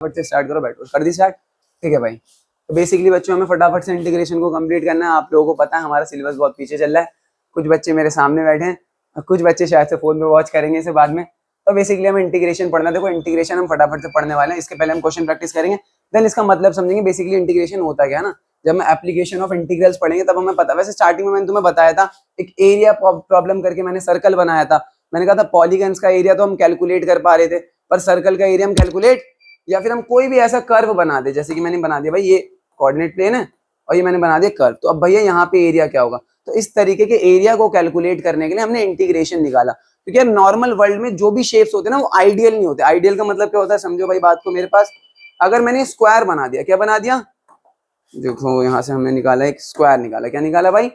फटाफट से स्टार्ट करो, बैठो, कर दी स्टार्ट। ठीक है भाई, तो बेसिकली बच्चों हमें फटाफट से इंटीग्रेशन को कंप्लीट करना है। आप लोगों को पता है हमारा सिलेबस बहुत पीछे चल रहा है। कुछ बच्चे मेरे सामने बैठे हैं और कुछ बच्चे शायद से फोन में वॉच करेंगे इसे बाद में। तो बेसिकली हमें इंटीग्रेशन पढ़ना, देखो इंटीग्रेशन हम फटाफट से पढ़ने वाले हैं। इसके पहले हम क्वेश्चन प्रैक्टिस करेंगे, देन इसका मतलब समझेंगे बेसिकली इंटीग्रेशन होता क्या है ना। जब हम एप्लीकेशन ऑफ इंटीग्रल्स पढ़ेंगे तब हमें पता। वैसे स्टार्टिंग में मैंने तुम्हें बताया था, एक एरिया प्रॉब्लम करके मैंने सर्कल बनाया था। मैंने कहा था पॉलीगन्स का एरिया तो हम कैलकुलेट कर पा रहे थे, पर सर्कल का एरिया हम कैलकुलेट, या फिर हम कोई भी ऐसा कर्व बना दे, जैसे कि मैंने बना दिया भाई ये कोऑर्डिनेट प्लेन है और ये मैंने बना दिया कर्व, तो अब भैया यहाँ पे एरिया क्या होगा। तो इस तरीके के एरिया को कैलकुलेट करने के लिए हमने इंटीग्रेशन निकाला। क्योंकि यार नॉर्मल वर्ल्ड में जो भी शेप्स होते हैं ना वो आइडियल नहीं होते। आइडियल का मतलब क्या होता है, समझो भाई बात को। मेरे पास अगर मैंने स्क्वायर बना दिया, क्या बना दिया, देखो यहाँ से हमने निकाला एक स्क्वायर निकाला, क्या निकाला भाई,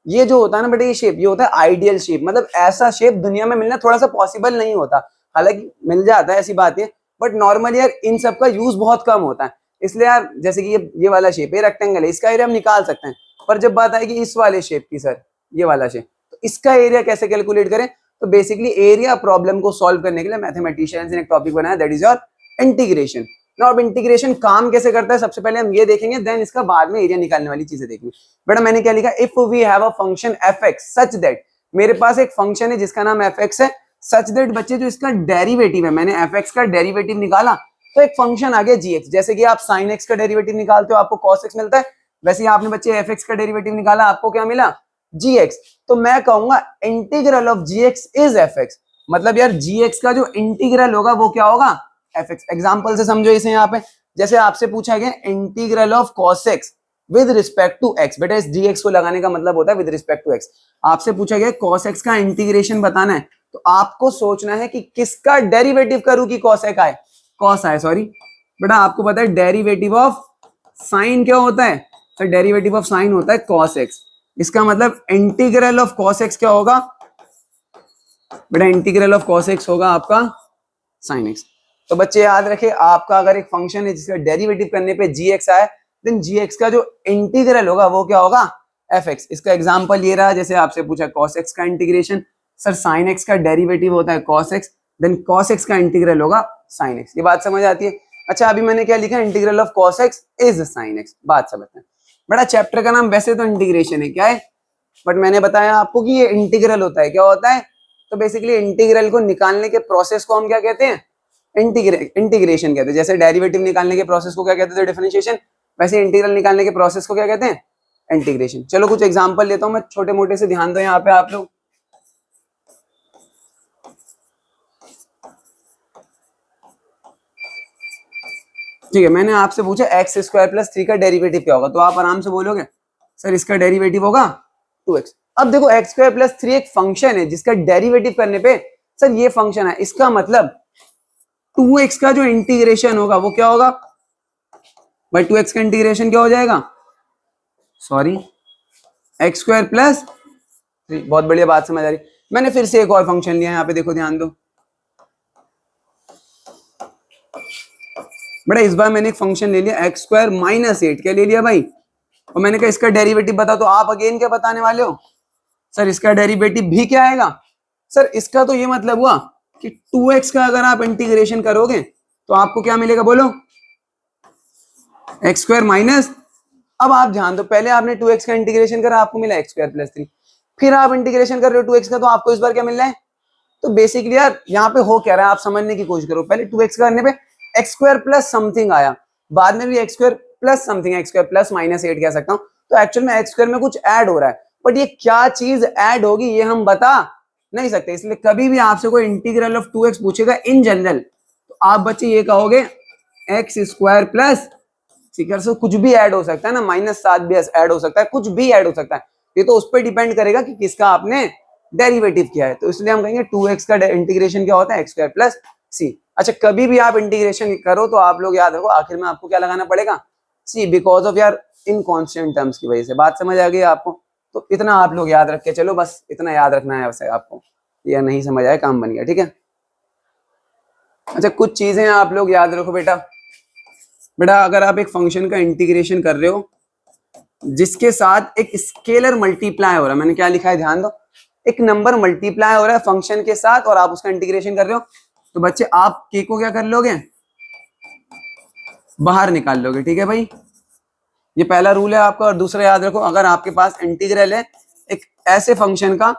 ये जो होता है ना बेटा ये शेप, ये होता है आइडियल शेप। मतलब ऐसा शेप दुनिया में मिलना थोड़ा सा पॉसिबल नहीं होता, हालांकि मिल जाता है ऐसी बात है, बट नॉर्मली यार इन सब का यूज बहुत कम होता है। इसलिए यार जैसे कि ये वाला शेप है, रेक्टेंगल है, इसका एरिया हम निकाल सकते हैं। पर जब बात आएगी इस वाले शेप की, सर ये वाला शेप, तो इसका एरिया कैसे कैलकुलेट करें। तो बेसिकली एरिया प्रॉब्लम को सॉल्व करने के लिए मैथमेटिशियंस ने एक टॉपिक बनाया, दैट इज योर इंटीग्रेशन। ना अब इंटीग्रेशन काम कैसे करता है सबसे पहले हम ये देखेंगे, देन इसका बाद में एरिया निकालने वाली चीजें देखेंगे। बेटा मैंने क्या लिखा, if we have a function f x such that, मेरे पास एक फंक्शन है जिसका नाम एफ एक्स है, सच दैट बच्चे जो इसका डेरिवेटिव है, मैंने एफ एक्स का डेरिवेटिव निकाला तो एक फंक्शन आ गया जी एक्स। जैसे कि आप साइन एक्स का डेरिवेटिव निकालते हो आपको कॉस एक्स मिलता है, वैसे ही आपने बच्चे एफ एक्स का डेरिवेटिव निकाला आपको क्या मिला, जी एक्स। तो मैं कहूंगा integral of g x is f x. मतलब यार जी एक्स का जो इंटीग्रल होगा वो क्या होगा, एफ एक्स। एग्जाम्पल से समझो इसे यहाँ पे, जैसे आपसे पूछा गया integral of cos x with respect to x. बेटा इस जी एक्स को लगाने का मतलब होता है विद रिस्पेक्ट टू एक्स। आपसे पूछा गया कॉस एक्स का इंटीग्रेशन बताना है, तो आपको सोचना है कि किसका डेरिवेटिव करूं कि कॉस एक्स आए, कॉस आए, सॉरी बेटा आपको पता है डेरिवेटिव ऑफ साइन क्या होता है, तो डेरिवेटिव ऑफ साइन होता है कॉस एक्स। इसका मतलब इंटीग्रल ऑफ कॉस एक्स क्या होगा बेटा, इंटीग्रल ऑफ कॉस एक्स होगा आपका साइन एक्स। तो बच्चे याद रखे, आपका अगर एक फंक्शन है जिसका डेरिवेटिव करने पे जी एक्स आए, देन जी एक्स का जो इंटीग्रल होगा वो क्या होगा, एफ एक्स। इसका एग्जांपल ये रहा, जैसे आपसे पूछा कॉस एक्स का इंटीग्रेशन, सर साइन एक्स का डेरिवेटिव होता है cos x, then cos x का इंटीग्रल होगा साइन एक्स। ये बात समझ आती है। अच्छा अभी मैंने क्या लिखा, integral of cos x is sine x. बात समझते हैं बेटा, चैप्टर का नाम वैसे तो इंटीग्रेशन है, क्या है, बट मैंने बताया आपको कि ये इंटीग्रल होता है, क्या होता है। तो बेसिकली इंटीग्रल को निकालने के प्रोसेस को हम क्या कहते हैं, इंटीग्रेशन कहते हैं। जैसे डेरिवेटिव निकालने के प्रोसेस को क्या कहते थे, डिफरेंशिएशन, वैसे इंटीग्रल निकालने के प्रोसेस को क्या कहते हैं, इंटीग्रेशन। चलो कुछ एग्जांपल लेता हूं मैं छोटे मोटे से, ध्यान दो यहाँ पे आप लोग। ठीक है, मैंने आपसे पूछा एक्स स्क्वायर प्लस 3 का डेरिवेटिव क्या होगा, तो आप आराम से बोलोगे सर इसका डेरिवेटिव होगा 2x। अब देखो एक्स स्क्वायर प्लस 3 एक फंक्शन है जिसका डेरिवेटिव करने पे सर ये फंक्शन है, इसका मतलब 2x का जो इंटीग्रेशन होगा वो क्या होगा भाई, 2x का इंटीग्रेशन क्या हो जाएगा, सॉरी एक्स स्क्वायर प्लस 3। बहुत बढ़िया, बात समझ आ रही। मैंने फिर से एक और फंक्शन लिया यहाँ पे, देखो ध्यान दो बेटा, इस बार मैंने एक फंक्शन ले लिया एक्स स्क्वायर माइनस 8, क्या ले लिया भाई, और मैंने कहा इसका डेरिवेटिव बता। तो आप अगेन क्या बताने वाले हो, सर इसका डेरिवेटिव भी क्या आएगा। सर इसका तो ये मतलब हुआ कि 2x का अगर आप इंटीग्रेशन करोगे तो आपको क्या मिलेगा, बोलो एक्स स्क्वायर माइनस, अब आप ध्यान दो पहले आपने 2x का इंटीग्रेशन करा आपको मिला एक्स स्क्वायर प्लस 3, फिर आप इंटीग्रेशन कर रहे हो 2x का तो आपको इस बार क्या मिल रहा है। तो बेसिकली यार यहाँ पे हो क्या रहा है आप समझने की कोशिश करो। पहले 2x करने पे एक्स स्क्वायर प्लस समथिंग आया, बाद में भी x square plus something, x square plus minus 8 कह सकता हूँ। तो एक्चुअल में एक्स स्क्वायर में कुछ ऐड हो रहा है, बट ये क्या चीज ऐड होगी ये हम बता नहीं सकते। इसलिए कभी भी आपसे कोई इंटीग्रल ऑफ 2x पूछेगा इन जनरल, तो आप बच्चे ये कहोगे एक्स स्क्वायर प्लस, ठीक है, कुछ भी ऐड हो सकता है ना, -7 भी ऐड हो सकता है, कुछ भी ऐड हो सकता है। ये तो उस पर डिपेंड करेगा कि किसका आपने डेरिवेटिव किया है। तो इसलिए हम कहेंगे 2x का इंटीग्रेशन क्या होता है, एक्स स्क्वायर प्लस सी। अच्छा कभी भी आप इंटीग्रेशन करो तो आप लोग याद रखो आखिर में आपको क्या लगाना पड़ेगा, सी, बिकॉज ऑफ यार इन कॉन्स्टेंट टर्म्स की वजह से। बात समझ आ गई आपको, तो इतना आप लोग याद रख के चलो, बस इतना याद रखना है वैसे आपको, या नहीं समझ आए काम बन गया, ठीक है। अच्छा कुछ चीजें आप लोग याद रखो बेटा, अगर आप एक फंक्शन का इंटीग्रेशन कर रहे हो जिसके साथ एक स्केलर मल्टीप्लाई हो रहा है, मैंने क्या लिखा है ध्यान दो, एक नंबर मल्टीप्लाई हो रहा है फंक्शन के साथ और आप उसका इंटीग्रेशन कर रहे हो, तो बच्चे आप के को क्या कर लोगे, बाहर निकाल लोगे, ठीक है भाई। ये पहला रूल है आपका। और दूसरा याद रखो, अगर आपके पास इंटीग्रल है एक ऐसे फंक्शन का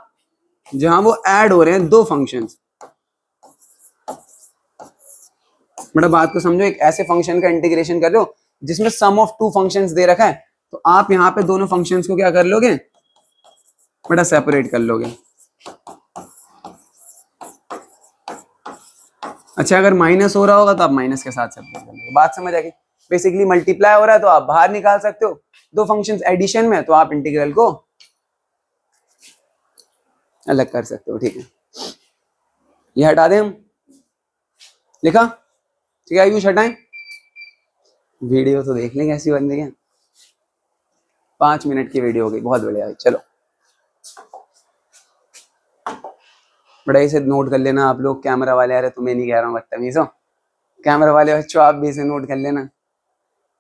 जहां वो ऐड हो रहे हैं दो फंक्शंस, मतलब बात को समझो, एक ऐसे फंक्शन का इंटीग्रेशन कर रहे हो जिसमें सम ऑफ टू फंक्शंस दे रखा है, तो आप यहाँ पे दोनों फंक्शंस को क्या कर लोगे, बड़ा सेपरेट कर लोगे। अच्छा, अगर माइनस हो रहा होगा तो आप माइनस के साथ सेपरेट कर लोगे। बात समझ आ गई। बेसिकली मल्टीप्लाई हो रहा है तो आप बाहर निकाल सकते हो, दो फंक्शंस एडिशन में तो आप इंटीग्रल को अलग कर सकते हो, ठीक है। ये हटा दें हम, लिखा, ठीक है। आयुष हटाएं, वीडियो तो देख लेंगे ऐसी बन रही है। 5 मिनट की वीडियो हो गई, बहुत बढ़िया है। चलो बड़ा इसे नोट कर लेना आप लोग, कैमरा वाले। अरे तुम्हें नहीं कह रहा हूँ बदतमीज हो, कैमरा वाले बच्चों आप भी इसे नोट कर लेना।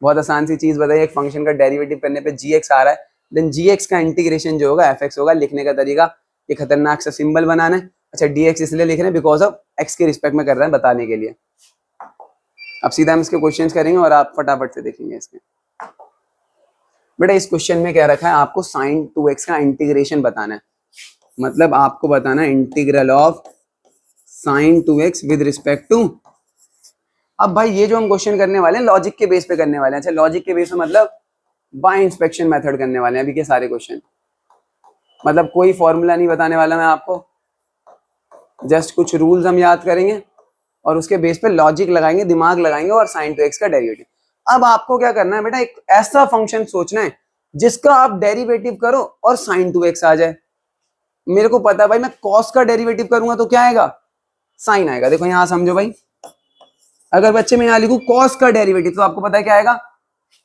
बहुत आसान सी चीज बताइए, एक फंक्शन का डेरिवेटिव करने पे gx आ रहा है, देन gx का इंटीग्रेशन जो होगा fx होगा। लिखने का तरीका, ये खतरनाक सा सिंबल बनाना है। अच्छा, dx इसलिए लिख रहे हैं बिकॉज ऑफ x के रिस्पेक्ट में कर रहे हैं, बताने के लिए। अब सीधा हम इसके क्वेश्चंस करेंगे और आप फटाफट से देखेंगे इसके। बेटा इस क्वेश्चन में क्या रखा है, आपको sin 2x का इंटीग्रेशन बताना है। मतलब आपको बताना है integral of sin 2x with respect to. अब भाई ये जो हम क्वेश्चन करने वाले हैं लॉजिक के बेस पे करने वाले हैं। अच्छा, लॉजिक के बेस पे मतलब बाय इंस्पेक्शन मेथड करने वाले हैं अभी के सारे क्वेश्चन। मतलब कोई फॉर्मूला नहीं बताने वाला मैं आपको, जस्ट कुछ रूल्स हम याद करेंगे और उसके बेस पे लॉजिक लगाएंगे, दिमाग लगाएंगे और sin 2x का डेरिवेटिव। अब आपको क्या करना है बेटा, एक ऐसा फंक्शन सोचना है जिसका आप डेरिवेटिव करो और sin 2x आ जाए। मेरे को पता है भाई, मैं cos का डेरिवेटिव करूंगा तो क्या आएगा, साइन आएगा। देखो यहां समझो भाई, अगर बच्चे में यहां लिखूं cos का डेरिवेटिव तो आपको पता है क्या आएगा,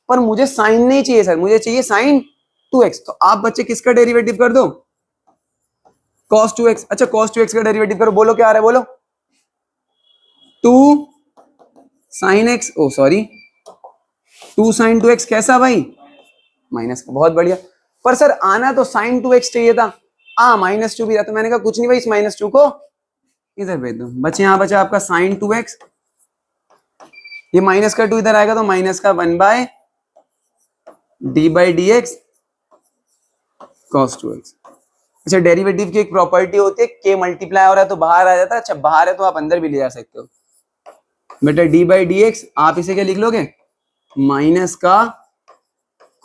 पर मुझे साइन नहीं चाहिए सर, मुझे चाहिए sin 2x। तो आप बच्चे किसका डेरिवेटिव कर दो, cos 2x। अच्छा, cos 2x का डेरिवेटिव करो, बोलो क्या आ रहा है, बोलो 2 sin x, ओ सॉरी 2 sin 2x। कैसा भाई, माइनस का, बहुत बढ़िया। पर सर आना तो sin 2x चाहिए था, -2 भी था। तो मैंने कहा कुछ नहीं भाई, इस -2 को इधर भेज दो। बच्चे यहाँ बचा आपका sin 2x, ये माइनस का 2 इधर आएगा तो माइनस का 1/d/dx cos 2x। अच्छा, डेरिवेटिव की एक प्रॉपर्टी होती है, k मल्टीप्लाई हो रहा है तो बाहर आ जाता है। अच्छा, बाहर है तो आप अंदर भी ले जा सकते हो बेटा। d/dx आप इसे क्या लिख लोगे, माइनस का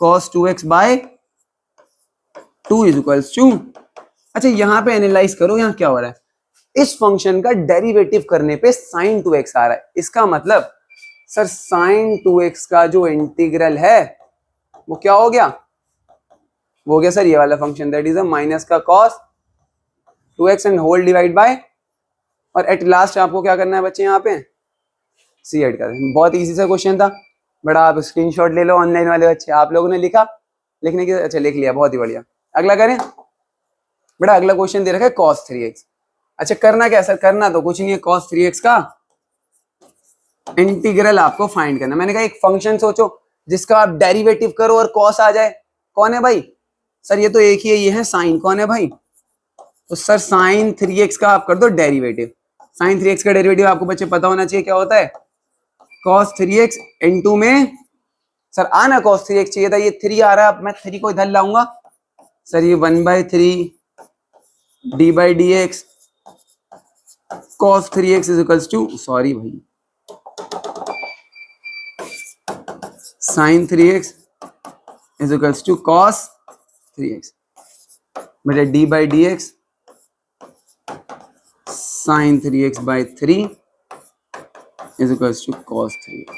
cos 2x/2 is equals to. अच्छा, यहां पे एनालाइज करो, यहां क्या हो रहा है, इस फंक्शन का डेरिवेटिव करने पे sin 2x आ रहा है। इसका मतलब सर sin 2x का जो इंटीग्रल है वो क्या हो गया, वो हो गया सर ये वाला function, that is a minus का cos 2x and whole divide by, और एट लास्ट आपको क्या करना है बच्चे, यहाँ पे सी ऐड कर। बहुत इजी सा क्वेश्चन था बड़ा, आप स्क्रीनशॉट ले लो ऑनलाइन वाले बच्चे। आप लोगों ने लिखा, लिखने की, अच्छा लिख लिया, बहुत ही बढ़िया। अगला करें बेटा, अगला क्वेश्चन दे रखा है cos 3x। अच्छा, करना क्या सर, करना तो कुछ नहीं है, cos 3x का इंटीग्रल आपको फाइंड करना। मैंने कहा एक फंक्शन सोचो जिसका आप डेरिवेटिव करो और cos आ जाए। कौन है भाई, सर ये तो एक ही है, ये है साइन। कौन है भाई, तो सर sin 3x का आप कर दो डेरिवेटिव। sin 3x का डेरिवेटिव आपको बच्चे पता होना चाहिए क्या होता है, cos 3x इनटू में, सर आना cos 3x चाहिए था, ये 3 आ रहा है, अब मैं 3 को इधर लाऊंगा सर, ये 1/3 d/dx cos 3x is equals to, sorry भाई, sin 3x is equals to cos 3x बेटा, d/dx sin 3x/3 is equals to cos 3x।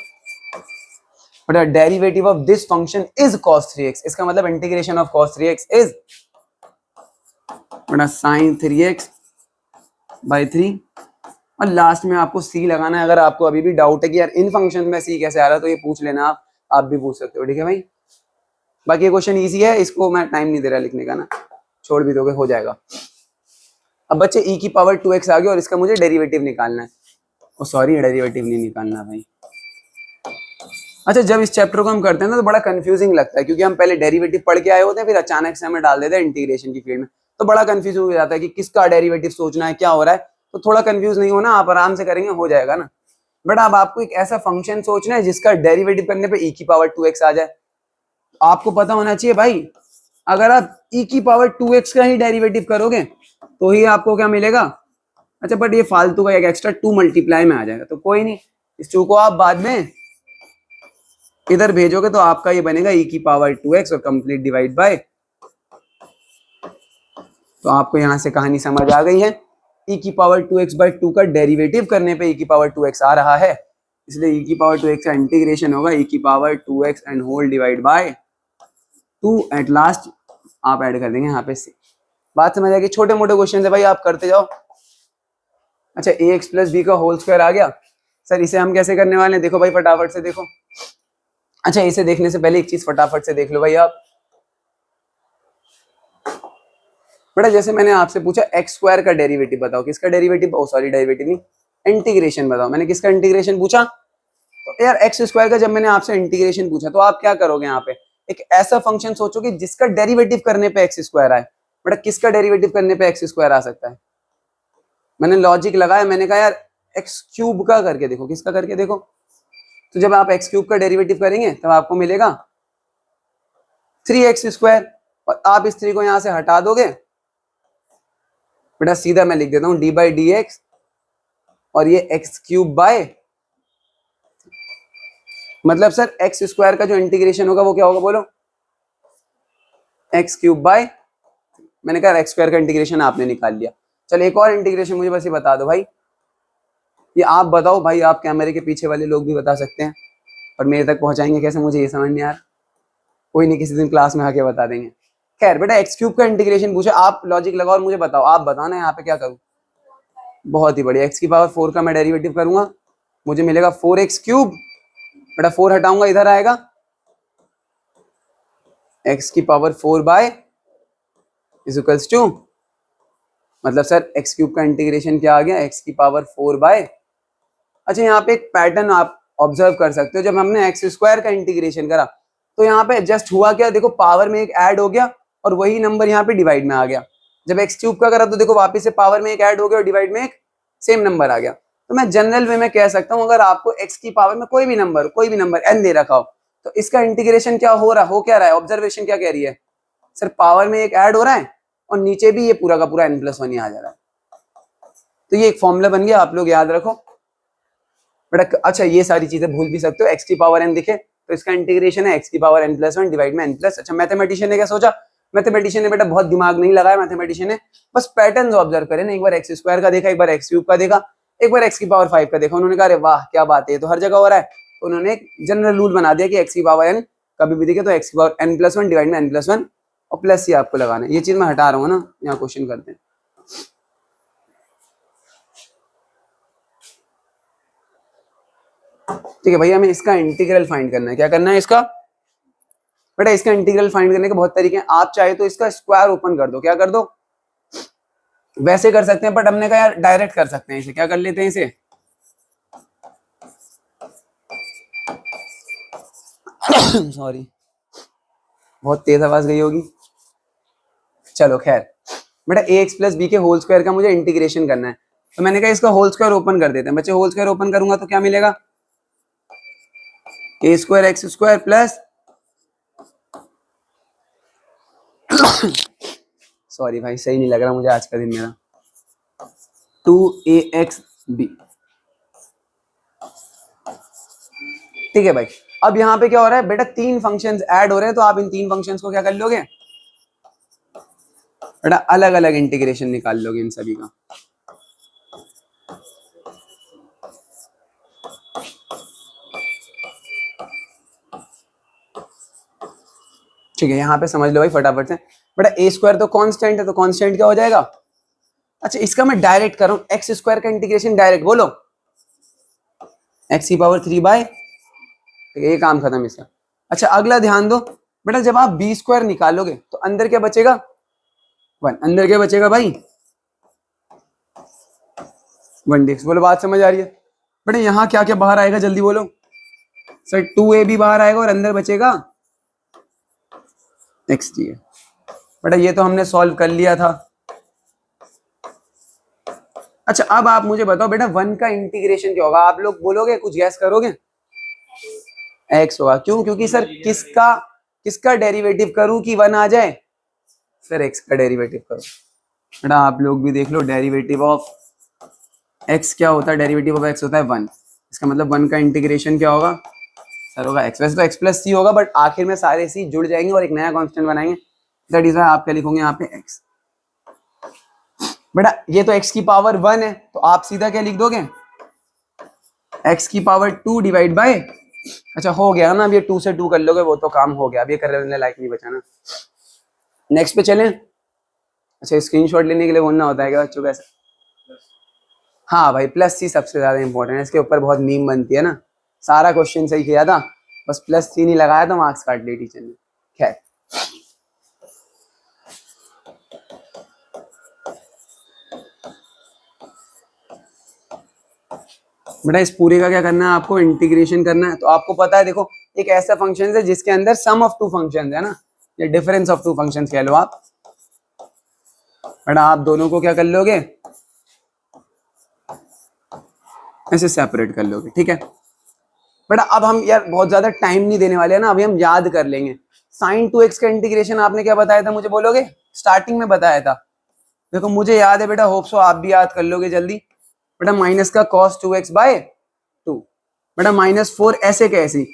बेटा derivative of this function is cos 3x, इसका मतलब integration of cos 3x is बेटा sin 3x/3। और last में आपको c लगाना है। अगर आपको अभी भी डाउट है कि यार इन फंक्शन में c कैसे आ रहा है, तो ये पूछ लेना, आप भी पूछ सकते हो, ठीक है भाई। बाकी ये क्वेश्चन इजी है, इसको मैं टाइम नहीं दे रहा लिखने का ना, छोड़ भी दोगे हो जाएगा। अब बच्चे e की पावर 2x आ गया और इसका मुझे डेरिवेटिव निकालना है। ओ सॉरी, डेरिवेटिव नहीं निकालना भाई। अच्छा, जब इस चैप्टर को हम करते हैं ना तो बड़ा कंफ्यूजिंग लगता है, क्योंकि हम पहले डेरिवेटिव पढ़ के आए होते हैं, फिर अचानक से हमें डाल देते हैं इंटीग्रेशन की फील्ड में, तो बड़ा कंफ्यूज हो जाता है कि किसका डेरिवेटिव सोचना है, क्या हो रहा है। तो थोड़ा कंफ्यूज नहीं होना, आप आराम से करेंगे हो जाएगा ना। बट अब आपको एक ऐसा फंक्शन सोचना है जिसका डेरिवेटिव करने पे e की पावर 2x आ जाए। आपको पता होना चाहिए भाई, अगर आप e की पावर 2x का ही डेरिवेटिव करोगे तो ही आपको क्या मिलेगा। अच्छा बट ये फालतू का एक एक्स्ट्रा 2 मल्टीप्लाई में आ जाएगा, तो कोई नहीं, इस 2 को आप बाद में इधर भेजोगे तो आपका ये बनेगा e की पावर 2x और कंप्लीट डिवाइड बाय। तो आपको यहां से कहानी समझ आ गई है, e की पावर 2x/2 का डेरिवेटिव करने पे e की पावर 2x आ रहा है, इसलिए e की पावर 2x का इंटीग्रेशन होगा e की power 2x and whole divide by 2 at last आप ऐड कर देंगे यहाँ पे से। बात समझ आ गई। छोटे मोटे क्वेश्चन है भाई, आप करते जाओ। अच्छा ax प्लस बी का होल स्क्वायर आ गया सर, इसे हम कैसे करने वाले हैं, देखो भाई फटाफट से देखो। अच्छा इसे देखने से पहले एक चीज फटाफट से देख लो भाई आप, बेटा जैसे मैंने आपसे पूछा एक्स स्क्वायर का डेरिवेटिव बताओ, किसका डेरिवेटिव, ओ सॉरी डेरिवेटिव नहीं, इंटीग्रेशन बताओ। मैंने किसका इंटीग्रेशन पूछा, तो यार एक्स स्क्वायर का जब मैंने आपसे इंटीग्रेशन पूछा तो आप क्या करोगे, यहाँ पे एक ऐसा फंक्शन सोचोगे जिसका डेरिवेटिव करने पे एक्स स्क्वायर आए। बेटा किसका डेरिवेटिव करने पे एक्स स्क्वायर आ सकता है, मैंने लॉजिक लगाया, मैंने कहा यार एक्स क्यूब का करके देखो, किसका करके देखो। तो जब आप एक्स क्यूब का डेरिवेटिव करेंगे तब आपको मिलेगा 3x², और आप इस 3 को यहां से हटा दोगे, बेटा सीधा मैं लिख देता हूं d/dx, और ये x³ मतलब सर x² का जो इंटीग्रेशन होगा वो क्या होगा बोलो, x³, मैंने कहा x² का इंटीग्रेशन आपने निकाल लिया। चलो एक और इंटीग्रेशन मुझे बस ये बता दो भाई, ये आप बताओ भाई, आप कैमरे के पीछे वाले लोग भी बता सकते हैं, और मेरे तक पहुंचाएंगे कैसे मुझे ये समझ नहीं आ रहा। कोई नहीं, किसी दिन क्लास में आके बता देंगे। खैर बेटा x³ का इंटीग्रेशन पूछा, आप लॉजिक लगाओ और मुझे बताओ, आप बताना यहाँ पे क्या करूँ। बहुत ही बढ़िया, x की पावर 4 का मैं डेरिवेटिव करूंगा, मुझे मिलेगा 4x³, बेटा 4 हटाऊंगा इधर आएगा x की पावर 4 इज इक्वल्स टू, मतलब सर x³ का इंटीग्रेशन क्या आ गया, x की पावर 4। अच्छा यहाँ पे एक पैटर्न आप ऑब्जर्व कर सकते हो, जब हमने x² का इंटीग्रेशन करा तो यहाँ पे जस्ट हुआ क्या, देखो पावर में एक ऐड हो गया और वही नंबर यहाँ पे डिवाइड में आ गया। जब x³ का करा तो देखो वापस से पावर में एक ऐड हो गया और डिवाइड में एक सेम नंबर आ गया। तो मैं जनरल वे में कह सकता हूँ, अगर आपको x की पावर में कोई भी नंबर n दे रखा हो तो इसका इंटीग्रेशन क्या हो क्या रहा है, ऑब्जर्वेशन क्या कह रही है, सर पावर में एक ऐड हो रहा है और नीचे भी ये पूरा का पूरा n+1 ही आ जा रहा है। तो ये एक फॉर्मूला बन गया, आप लोग याद रखो बेटा। अच्छा ये सारी चीजें भूल भी सकते हो, x की पावर n दिखे तो इसका इंटीग्रेशन है x की पावर n+1 डिवाइड में n+। अच्छा मैथमेटिशियन ने क्या सोचा, मैथमेटिशियन ने बेटा बहुत दिमाग नहीं लगाया, मैथमेटिशियन ने बस पैटर्न्स ऑब्जर्व करे ना, एक बार x² का देखा, एक बार x³ का देखा, एक बार x की पावर 5 का देखा, उन्होंने कहा अरे वाह क्या बात है, तो हर जगह हो रहा है। तो उन्होंने एक जनरल रूल बना दिया कि x की पावर n कभी भी दिखे तो x की पावर n+1 डिवाइड में n+1 और प्लस ही आपको लगाना है। ये चीज मैं हटा रहा हूँ ना, यहाँ क्वेश्चन करते हैं। ठीक है भैया, हमें इसका इंटीग्रल फाइंड करना है। क्या करना है इसका, बेटा इसका इंटीग्रल फाइंड करने के बहुत तरीके हैं, आप चाहे तो इसका स्क्वायर ओपन कर दो, क्या कर दो, वैसे कर सकते हैं, बट हमने कहा यार डायरेक्ट कर सकते हैं इसे, क्या कर लेते हैं इसे सॉरी बहुत तेज आवाज गई होगी। चलो खैर बेटा ax प्लस बी के होल स्क्वायर का मुझे इंटीग्रेशन करना है, तो मैंने कहा इसका होल स्क्वायर ओपन कर देते हैं बच्चे। होल स्क्वायर ओपन करूंगा तो क्या मिलेगा, a²x² प्लस सॉरी भाई सही नहीं लग रहा मुझे आज का दिन मेरा, 2axb। ठीक है भाई, अब यहाँ पे क्या हो रहा है बेटा, 3 फंक्शंस ऐड हो रहे हैं, तो आप इन 3 फंक्शंस को क्या कर लोगे बेटा, अलग अलग इंटीग्रेशन निकाल लोगे इन सभी का। ठीक है यहाँ पे समझ लो भाई फटाफट से, बेटा a² तो कांस्टेंट है, तो कांस्टेंट क्या हो जाएगा। अच्छा इसका मैं डायरेक्ट कर रहा हूँ, x² का इंटीग्रेशन डायरेक्ट बोलो, x की पावर 3 ये काम खत्म इसका। अच्छा अगला ध्यान दो बेटा, जब आप b² निकालोगे तो अंदर क्या बचेगा 1, अंदर क्या बचेगा भाई 1dx। बोलो बात समझ आ रही है बेटा, यहाँ क्या क्या बाहर आएगा जल्दी बोलो, सर 2a भी बाहर आएगा और अंदर बचेगा xd बेटा, ये तो हमने सॉल्व कर लिया था। अच्छा अब आप मुझे बताओ बेटा 1 का इंटीग्रेशन क्या होगा, आप लोग बोलोगे, कुछ गैस करोगे? x होगा। क्यों? क्योंकि सर किसका किसका डेरिवेटिव करूं कि 1 आ जाए? सर x का डेरिवेटिव करो। बेटा आप लोग भी देख लो, डेरिवेटिव ऑफ x क्या होता है? डेरिवेटिव ऑफ x होता है 1। इसका मतलब 1 का इंटीग्रेशन क्या होगा? सर होगा x। वैसे तो x प्लस सी होगा, बट आखिर में सारे सी जुड़ जाएंगे और एक नया कांस्टेंट बनाएंगे। दैट इज व्हाई आप क्या लिखोगे यहाँ पे x। बेटा ये तो x की पावर 1 है, तो आप सीधा क्या लिख दोगे? x की पावर 2 डिवाइड बाय, अच्छा हो गया ना, अब ये 2 से 2 कर लोगे, वो तो काम हो गया, अब ये करने लायक नहीं बचा ना। नेक्स्ट पे चलें। अच्छा स्क्रीनशॉट लेने के लिए बोलना होता है क्या बच्चों? कैसे? हाँ भाई प्लस सी सबसे ज्यादा इंपॉर्टेंट है, इसके ऊपर बहुत मीम बनती है ना। सारा क्वेश्चन सही किया था, बस प्लस सी नहीं लगाया तो मार्क्स काट लिए टीचर ने। खैर बेटा इस पूरे का क्या करना है आपको? इंटीग्रेशन करना है। तो आपको पता है देखो, एक ऐसा फंक्शन है जिसके अंदर सम ऑफ टू फंक्शन है ना, या डिफरेंस ऑफ टू फंक्शन कह लो आप। बेटा आप दोनों को क्या कर लोगे? ऐसे सेपरेट कर लोगे, ठीक है। बेटा अब हम यार बहुत ज्यादा टाइम नहीं देने वाले हैं ना, अभी हम याद कर लेंगे। साइन 2x का इंटीग्रेशन आपने क्या बताया था मुझे बोलोगे? स्टार्टिंग में बताया था। देखो मुझे याद है बेटा, होप सो आप भी याद कर लोगे जल्दी। बेटा माइनस का cos 2x बाय 2। बेटा -4 ऐसे कैसे?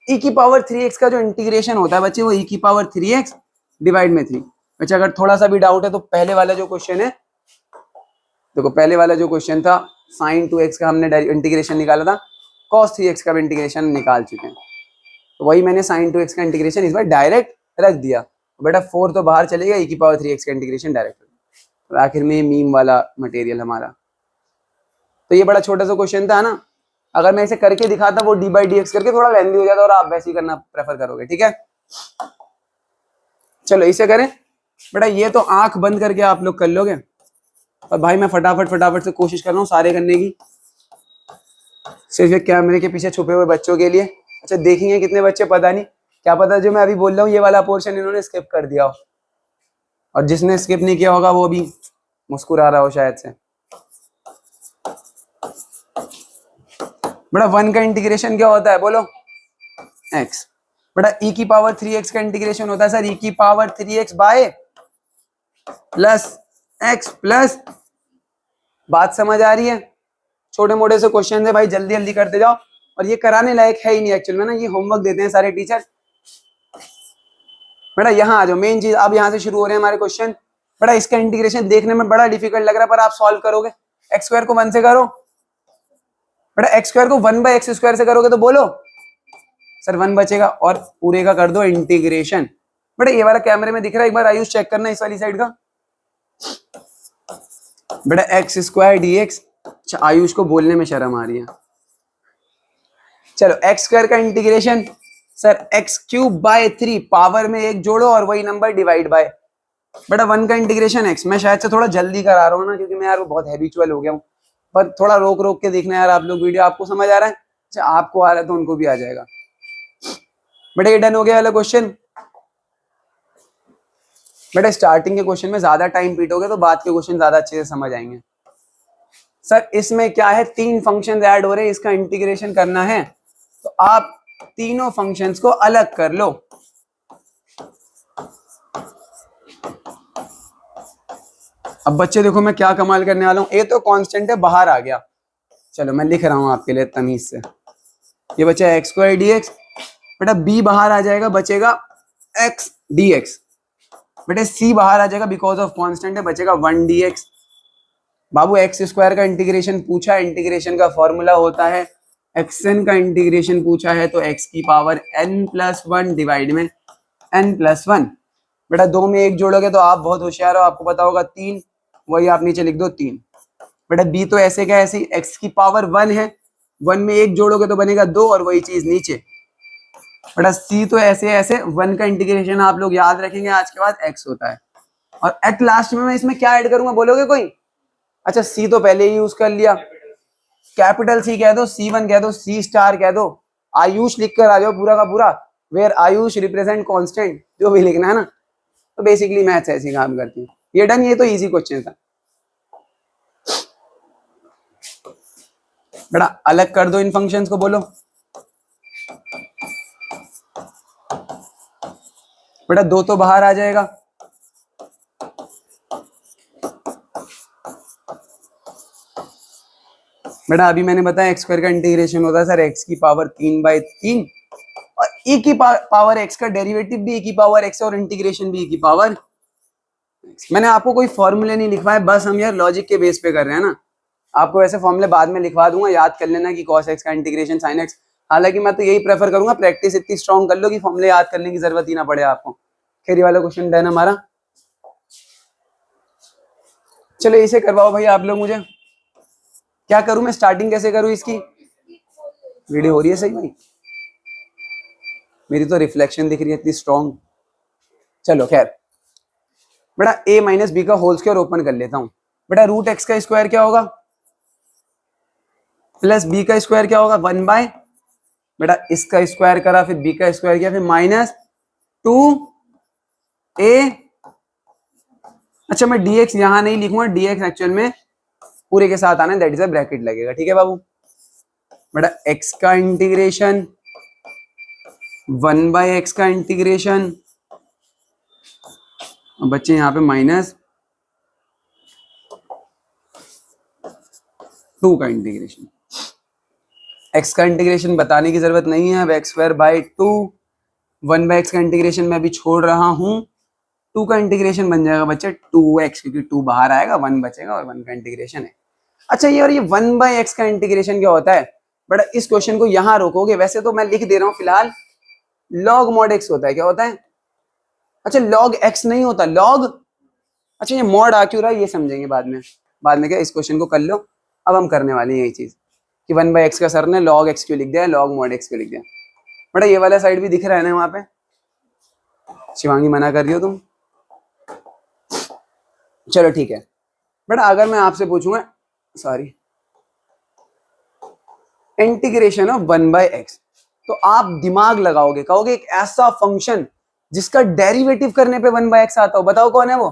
e की पावर 3x का जो इंटीग्रेशन होता है बच्चे, वो e की पावर 3x डिवाइड में 3। बच्चे अगर थोड़ा सा भी डाउट है तो पहले वाला जो क्वेश्चन है, देखो पहले वाला जो क्वेश्चन था साइन 2x का हमने इंटीग्रेशन निकाला था, cos 3x का भी इंटीग्रेशन निकाल चुके हैं। तो वही मैंने साइन 2x का इंटीग्रेशन इस बार डायरेक्ट रख दिया। बेटा 4 तो बाहर चलेगा, e की पावर 3x का इंटीग्रेशन डायरेक्ट। तो आखिर में मीम वाला मटेरियल हमारा। तो ये बड़ा छोटा सा क्वेश्चन था ना, अगर मैं इसे करके दिखाता वो डी बाई डी एक्स करके थोड़ा लेंदी हो जाता और आप वैसे ही करना प्रेफर करोगे, ठीक है। चलो इसे करें। बेटा ये तो आंख बंद करके आप लोग कर लोगे, और भाई मैं फटाफट फटाफट से कोशिश कर रहा हूँ सारे करने की, सिर्फ कैमरे के पीछे छुपे हुए बच्चों के लिए। अच्छा देखेंगे कितने बच्चे, पता नहीं, क्या पता जो मैं अभी बोल रहा हूँ ये वाला पोर्शन इन्होंने स्किप कर दिया हो, और जिसने स्किप नहीं किया होगा वो भी मुस्कुरा रहा हो शायद से। बेटा 1 का इंटीग्रेशन क्या होता है बोलो? x। बेटा e की पावर 3x का इंटीग्रेशन होता है सर e की power 3x by plus x plus. बात समझ आ रही है? छोटे मोटे से क्वेश्चन है भाई, जल्दी जल्दी करते जाओ, और ये कराने लायक है ही नहीं एक्चुअल में ना, ये होमवर्क देते हैं सारे टीचर। बेटा यहाँ आ जाओ, मेन चीज अब यहाँ से शुरू हो रहे हैं हमारे क्वेश्चन। बेटा इसका इंटीग्रेशन देखने में बड़ा डिफिकल्ट लग रहा है, पर आप सॉल्व करोगे। एक्स स्क्वायर को 1 से करो। बेटा एक्स स्क्वायर को 1 बाय एक्स स्क्वायर से करोगे तो बोलो सर 1 बचेगा, और पूरे का कर दो इंटीग्रेशन। बेटा ये वाला कैमरे में दिख रहा है, एक बार आयुष चेक करना इस वाली साइड का। बेटा एक्स स्क्वायर डी एक्स। अच्छा आयुष को बोलने में शर्म आ रही है। चलो एक्स स्क्वायर का integration sir x cube by 3, power में 1 जोड़ो और वही नंबर डिवाइड बाय। बेटा 1 का इंटीग्रेशन एक्स। मैं शायद से थोड़ा जल्दी करा रहा हूँ ना, क्योंकि मैं यार वो बहुत हैबिचुअल हो गया हूँ, पर थोड़ा रोक रोक के देखना यार आप लोग वीडियो। आपको समझ आ रहा है? अच्छा आपको आ रहा है तो उनको भी आ जाएगा। बेटा ये डन हो गया वाला क्वेश्चन। बेटा स्टार्टिंग के क्वेश्चन में ज्यादा टाइम पीटोगे तो बाद के क्वेश्चन ज्यादा अच्छे से समझ आएंगे। सर इसमें क्या है, 3 फंक्शंस ऐड हो रहे हैं, इसका इंटीग्रेशन करना है, तो आप तीनों फंक्शंस को अलग कर लो। अब बच्चे देखो मैं क्या कमाल करने वाला हूं, ये तो कांस्टेंट है बाहर आ गया, चलो मैं लिख रहा हूं आपके लिए तमीज से। ये बचा एक्स स्क्वायर डी एक्स। बेटा बी बाहर आ जाएगा, बचेगा एक्स डी एक्स। बेटा सी बाहर आ जाएगा, बिकॉज ऑफ कांस्टेंट है, बचेगा 1 डी एक्स। बाबू एक्स स्क्वायर का इंटीग्रेशन पूछा है, इंटीग्रेशन का फॉर्मूला होता है एक्सएन का इंटीग्रेशन पूछा है तो एक्स की पावर n प्लस 1 डिवाइड में n प्लस 1। बेटा 2 में 1 जोड़ोगे तो आप बहुत होशियार हो, आपको पता होगा 3, वही आप नीचे लिख दो 3। बेटा बी तो ऐसे क्या ऐसी, एक्स की पावर 1 है, 1 में 1 जोड़ोगे तो बनेगा 2 और वही चीज नीचे। बेटा सी तो ऐसे ऐसे 1 का इंटीग्रेशन आप लोग याद रखेंगे आज के बाद x होता है, और एट लास्ट में मैं इसमें क्या ऐड करूंगा बोलोगे कोई? अच्छा सी तो पहले ही यूज कर लिया, कैपिटल सी कह दो, C1 कह दो, C स्टार कह दो, आयुष लिख कर आ जाओ पूरा का पूरा, वेयर आयुष रिप्रेजेंट कांस्टेंट, जो भी लिखना है ना। तो बेसिकली मैथ्स ऐसे काम करती है। ये डन, ये तो इजी क्वेश्चन था। बेटा अलग कर दो इन फंक्शंस को, बोलो बेटा, दो तो बाहर आ जाएगा। बेटा अभी मैंने बताया एक्स स्क्वायर का इंटीग्रेशन होता है सर एक्स की पावर 3/3 और e की पावर x का डेरिवेटिव भी e की पावर x और इंटीग्रेशन भी e की पावर x। मैंने आपको कोई फॉर्मूले नहीं लिखवाए, बस हम यार लॉजिक के बेस पे कर रहे हैं ना। आपको वैसे फॉर्मूले बाद में लिखवा दूंगा, याद कर लेना कि cos x का इंटीग्रेशन sin x। हालांकि मैं तो यही प्रेफर करूंगा, प्रैक्टिस इतनी स्ट्रॉन्ग कर लो कि फॉर्मूले याद करने की जरूरत ही ना पड़े आपको। खैर ये वाला क्वेश्चन डन हमारा। चलो इसे करवाओ भाई आप लोग मुझे। क्या करूं मैं, स्टार्टिंग कैसे करूं इसकी? वीडियो हो रही है सही भाई? मेरी तो रिफ्लेक्शन दिख रही है इतनी स्ट्रॉन्ग। चलो खैर बेटा a माइनस बी का होल स्क्वायर ओपन कर लेता हूं। बेटा रूट एक्स का स्क्वायर क्या होगा प्लस बी का स्क्वायर क्या होगा 1/, बेटा इसका स्क्वायर करा फिर बी का स्क्वायर किया फिर -2a। अच्छा मैं dx यहां नहीं लिखूंगा, dx एक्चुअल में पूरे के साथ आना है, दैट इज अ ब्रैकेट लगेगा। ठीक है बाबू। बेटा x का इंटीग्रेशन 1/x का इंटीग्रेशन, बच्चे यहाँ पे -2 का इंटीग्रेशन। x का इंटीग्रेशन बताने की जरूरत नहीं है, अब x²/2 1/x का इंटीग्रेशन मैं अभी छोड़ रहा हूं। 2 का इंटीग्रेशन बन जाएगा बच्चे 2x, क्योंकि 2 बाहर आएगा 1 बचेगा और 1 का इंटीग्रेशन है। अच्छा ये और ये 1/x का इंटीग्रेशन क्या होता है? बड़ा इस क्वेश्चन को यहां रोकोगे, वैसे तो मैं लिख दे रहा हूं फिलहाल, log mod x होता है। क्या होता है? अच्छा log x नहीं होता, log, अच्छा ये mod आ क्यों रहा है ये समझेंगे बाद में। बाद में क्या, इस क्वेश्चन को कर लो। अब हम करने वाले हैं यही चीज कि 1/x का सर ने log x क्यों लिख दिया, log mod x क्यों लिख दिया। बड़ा ये वाला साइड भी दिख रहा है ना वहां पे, शिवांगी मना कर रही हो तुम। चलो ठीक है बेटा, अगर मैं आपसे पूछूंगा सॉरी इंटीग्रेशन ऑफ 1/x, तो आप दिमाग लगाओगे, कहोगे एक ऐसा फंक्शन जिसका डेरिवेटिव करने पे 1/x आता हो, बताओ कौन है वो?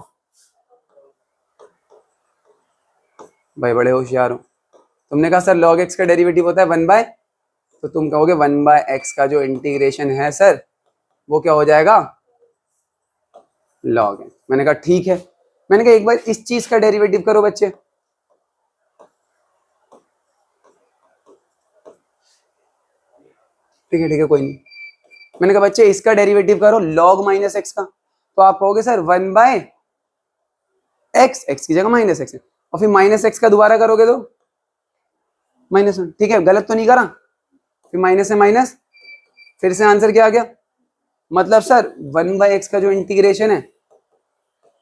भाई बड़े होशियार हो। तुमने कहा सर log x का डेरिवेटिव होता है 1/, तो तुम कहोगे 1/x का जो इंटीग्रेशन है सर वो क्या हो जाएगा, log x। मैंने कहा ठीक है, मैंने कहा एक बार इस चीज का डेरिवेटिव करो बच्चे। ठीक है कोई नहीं। मैंने कहा बच्चे इसका डेरिवेटिव करो log -x का, तो आप कहोगे सर 1/x, x की जगह -x है, और फिर -x का दोबारा करोगे तो -1। ठीक है, गलत तो नहीं करा? फिर माइनस से माइनस, फिर से आंसर क्या आ गया? मतलब सर 1/x का जो इंटीग्रेशन है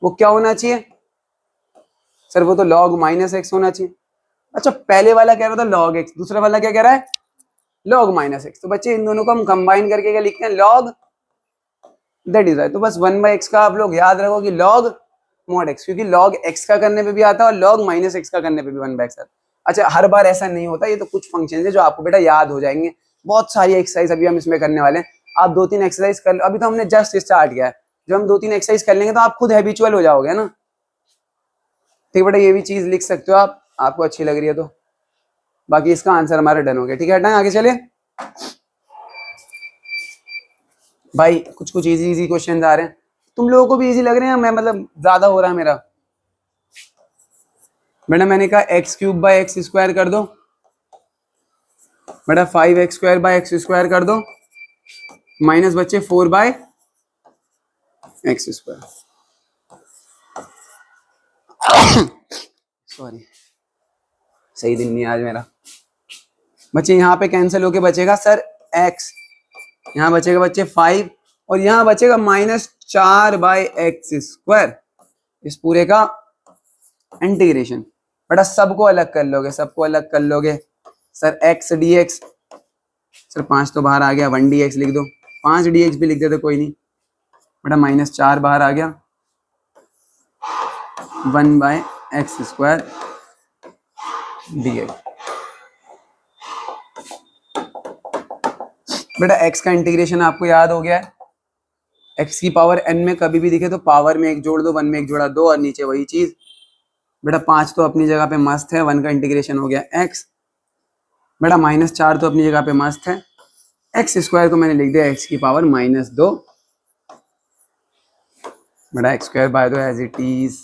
वो क्या होना चाहिए सर, वो तो log -x होना चाहिए। अच्छा पहले वाला कह रहा था log x, दूसरा वाला क्या कह रहा है log -x। तो बच्चे इन दोनों को हम कंबाइन करके क्या लिखते हैं, log, दैट इज राइट। तो बस 1/x का आप लोग याद रखो कि log mod x, क्योंकि log x का करने पे भी आता है और log -x का करने पे भी 1/x आता है। अच्छा हर बार ऐसा नहीं होता, ये तो कुछ फंक्शन है जो आपको बेटा याद हो जाएंगे। बहुत सारी एक्सरसाइज अभी हम इसमें करने वाले हैं, आप 2-3 एक्सरसाइज कर, अभी तो हमने जस्ट स्टार्ट किया है। जब हम 2-3 एक्सरसाइज कर लेंगे तो आप खुद हैबिचुअल हो जाओगे ना। ठीक बेटा, ये भी चीज लिख सकते हो आप, आपको अच्छी लग रही है तो। बाकी इसका आंसर हमारा डन हो गया। ठीक है हटाएं, आगे चले भाई। कुछ कुछ इजी क्वेश्चन आ रहे हैं, तुम लोगों को भी इजी लग रहे हैं, मैं मतलब ज्यादा हो रहा है मेरा। बेटा मैंने कहा x³/x² कर दो, बेटा 5x²/x² कर दो, माइनस बच्चे 4/x²। सॉरी सही दिन नहीं आज मेरा। बच्चे यहाँ पे कैंसिल होके बचेगा सर x, यहाँ बचेगा बच्चे 5 और यहाँ बचेगा -4/x²। इस पूरे का इंटीग्रेशन। बेटा सबको अलग कर लोगे, सबको अलग कर लोगे सर x dx, सर 5 तो बाहर आ गया, 1 dx लिख दो, 5 dx भी लिख देते कोई नहीं। बेटा -4 बाहर आ गया, 1/x² dx। बेटा x का इंटीग्रेशन आपको याद हो गया है, x की पावर n में कभी भी दिखे तो पावर में 1 जोड़ दो, 1 में 1 जोड़ा 2 और नीचे वही चीज। बेटा 5 तो अपनी जगह पे मस्त है, 1 का इंटीग्रेशन हो गया x, बेटा -4 तो अपनी जगह पे मस्त है। एक्स स्क्वायर को मैंने लिख दिया एक्स की पावर -2। बेटा एक्स स्क्वायर बाय दो as it is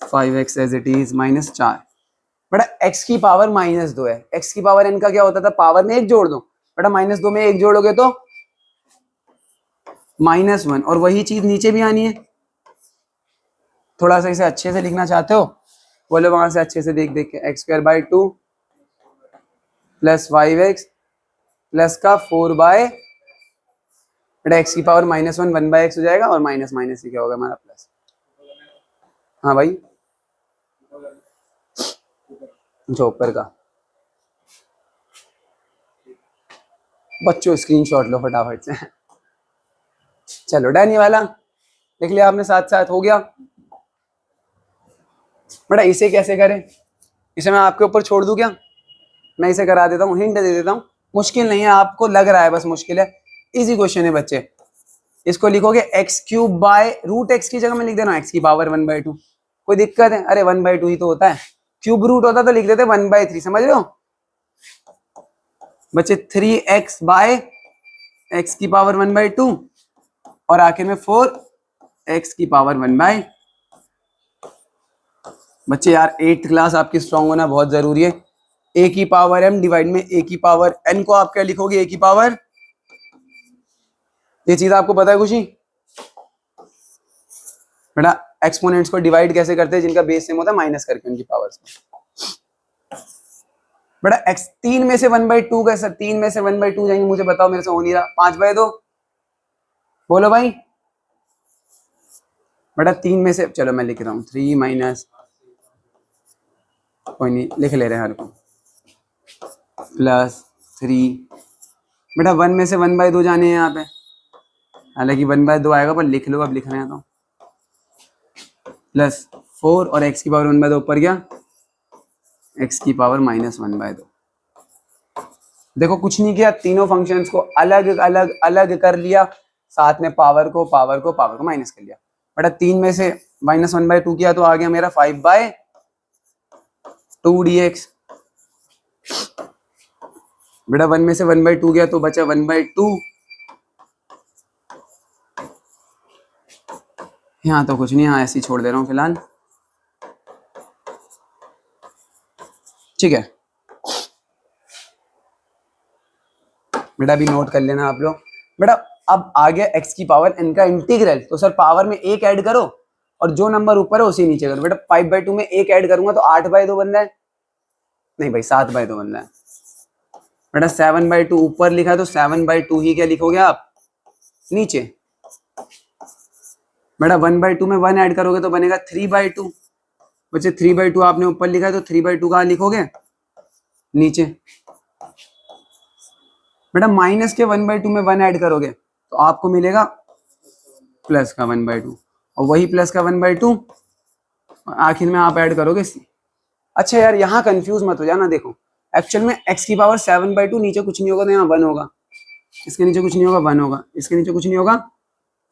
5x as it is -4। बेटा x की पावर -2 है। x की पावर n का क्या होता था, पावर में एक जोड़ दो। बेटा -2 में एक जोड़ोगे तो -1, और वही चीज नीचे भी आनी है। थोड़ा सा इसे अच्छे से लिखना चाहते हो, बोलो वहां से अच्छे से देख देख के। X square by 2 plus 5x plus का 4 बाय, बेटा एक्स की पावर -1 1/x हो जाएगा, और माइनस माइनस ही क्या होगा हमारा प्लस। हाँ भाई, जो ऊपर का बच्चों स्क्रीनशॉट लो फटाफट से। चलो डन, ये वाला लिख लिया आपने, साथ साथ हो गया। बेटा इसे कैसे करें, इसे मैं आपके ऊपर छोड़ दूं क्या? मैं इसे करा देता हूँ, हिंट दे देता हूँ। मुश्किल नहीं है, आपको लग रहा है बस मुश्किल है। इजी क्वेश्चन है बच्चे। इसको लिखोगे x³ बाय √x की जगह में लिख देना x की पावर 1/2। कोई दिक्कत है? अरे 1/2 ही तो होता है, क्यूब रूट होता तो लिख देते 1/3। समझ रहे हो बच्चे? 3x बाय x की पावर 1/2 और आखिर में 4x की पावर 1/। बच्चे यार 8th क्लास आपकी स्ट्रांग होना बहुत जरूरी है। a की पावर m डिवाइड में a की पावर n को आप क्या लिखोगे? a की पावर, ये चीज आपको पता है खुशी? बेटा एक्सपोनेंट्स को डिवाइड कैसे करते हैं? जिनका बेस सेम होता है माइनस करके उनकी पावर्स को। बेटा x 3 में से 1/2 कैसे? 3 में से 1/2 जाएंगे, मुझे बताओ, मेरे से हो नहीं रहा। 5/2 बोलो भाई। बेटा 3 में से, चलो मैं लिख रहा हूँ 3 माइनस, कोई नहीं लिख ले रहे हैं हर को, प्लस 3। बेटा 1 में से 1/2 जाने हैं यहाँ पे, हालांकि 1/2 आएगा पर लिख लो, अब लिख रहे हैं तो प्लस 4 और x की पावर 1/2 ऊपर गया, x की पावर -1/2। देखो कुछ नहीं किया, तीनों फंक्शंस को अलग अलग अलग कर लिया, साथ में पावर को माइनस कर लिया। बेटा 3 में से -1/2 किया तो आ गया मेरा 5/2 dx। बेटा 1 में से 1/2 गया तो बचा 1/2। यहाँ तो कुछ नहीं, यहाँ ऐसे ही छोड़ दे रहा हूँ फिलहाल, ठीक है। बेटा भी नोट कर लेना आप लोग। बेटा अब आ गया x की पावर n का इंटीग्रल, तो सर पावर में एक ऐड करो और जो नंबर ऊपर है उसी नीचे करो। बेटा 5/2 में एक ऐड करूंगा तो 8/2 बन रहा है, नहीं भाई 7/2 बन रहा है। बेटा 7/2 ऊपर लिखा तो 7/2 ही क्या लिखोगे आप नीचे। बेटा 1/2 में 1 ऐड करोगे तो बनेगा 3/2। बच्चे 3/2 आपने ऊपर लिखा है तो 3/2 कहाँ लिखोगे? नीचे। बेटा माइनस के 1/2 में 1 ऐड करोगे तो आपको मिलेगा प्लस का 1/2, और वही प्लस का 1/2 आखिर में आप ऐड करोगे c। अच्छा यार यहाँ कंफ्यूज मत हो जाना, देखो एक्चुअल में x की पावर 7/2 नीचे कुछ नहीं होगा तो यहाँ 1 होगा, इसके नीचे कुछ नहीं होगा 1 होगा, इसके नीचे कुछ नहीं होगा।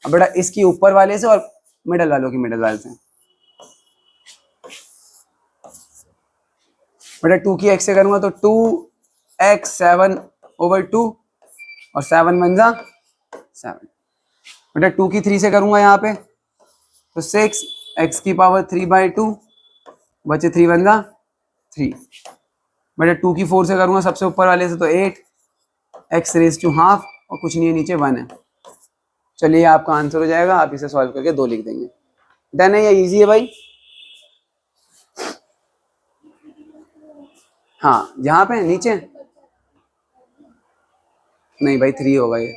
अब बेटा इसकी ऊपर वाले से और मिडल वालों की मिडल वाले से, बेटा 2 की x से करूंगा तो 2x 7/2 और 7 बन जा 7। बेटा 2 की 3 से करूंगा यहाँ पे तो 6 x की पावर 3/2 बचे 3 बन जा 3। बेटा 2 की 4 से करूंगा सबसे ऊपर वाले से तो 8 x रेज टू हाफ और कुछ नहीं है नीचे 1 है। चलिए आपका आंसर हो जाएगा, आप इसे सॉल्व करके 2 लिख देंगे। डन है, ये इजी है भाई। हाँ यहाँ पे नीचे नहीं भाई 3 होगा ये।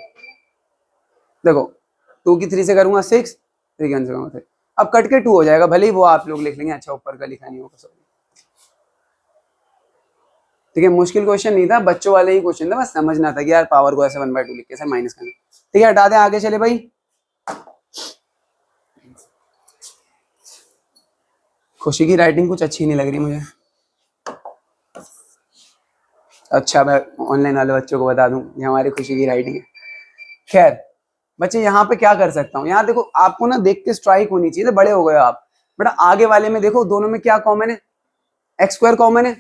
देखो 2 की 3 से करूंगा 6, 3 की 1 से करूंगा 3, अब कट के 2 हो जाएगा, भले ही वो आप लोग लिख लेंगे। अच्छा ऊपर का लिखा नहीं होगा, सॉरी। ठीक है, मुश्किल क्वेश्चन नहीं था, बच्चों वाले ही क्वेश्चन था, बस समझना था कि यार पावर को ऐसे 1/2 लिख के सर माइनस करना। ठीक है हटा दें, आगे चले भाई। खुशी की राइटिंग कुछ अच्छी नहीं लग रही मुझे। अच्छा मैं ऑनलाइन वाले बच्चों को बता दूं ये हमारी खुशी की राइटिंग है। खैर बच्चे यहाँ पे क्या कर सकता हूँ, यहाँ देखो आपको ना देख के स्ट्राइक होनी चाहिए, बड़े हो गए आप। बेटा आगे वाले में देखो दोनों में क्या कॉमन है, x² कॉमन है,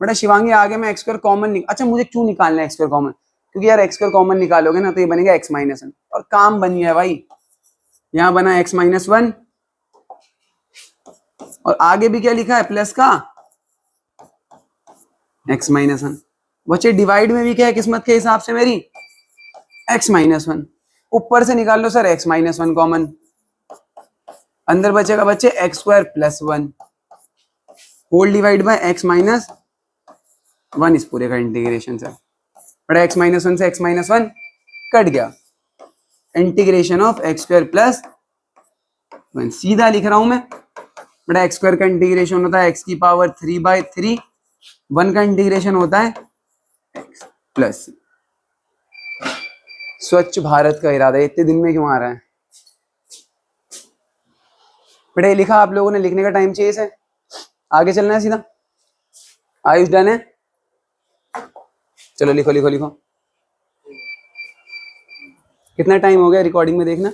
बेटा शिवांगी आगे मैं एक्स स्क्वायर कॉमन अच्छा मुझे क्यों निकालना है एक्स स्क्वायर कॉमन, क्योंकि यार एक्स स्क्वायर कॉमन निकालोगे ना तो ये बनेगा एक्स माइनस वन और काम बन गया भाई। यहाँ बना एक्स माइनस वन और आगे भी क्या लिखा है प्लस का एक्स माइनस वन। बच्चे डिवाइड में भी क्या है किस्मत के हिसाब से मेरी एक्स माइनस वन। ऊपर से निकाल लो sir x minus one common, अंदर बचेगा बच्चे x square plus one whole divide by x minus one, इस पूरे का इंटीग्रेशन सर। बड़ा एक्स माइनस वन से एक्स माइनस वन कट गया, integration of x square plus one सीधा लिख रहा हूं मैं। बड़ा एक्स स्क्वायर का इंटीग्रेशन होता है एक्स की पावर 3/3, वन का इंटीग्रेशन होता है एक्स प्लस। स्वच्छ भारत का इरादा इतने दिन में क्यों आ रहा है बेटा? ये लिखा आप लोगों ने, लिखने का टाइम चाहिए इसे, आगे चलना है सीधा। आयुष डन है? चलो लिखो लिखो लिखो। कितना टाइम हो गया रिकॉर्डिंग में देखना?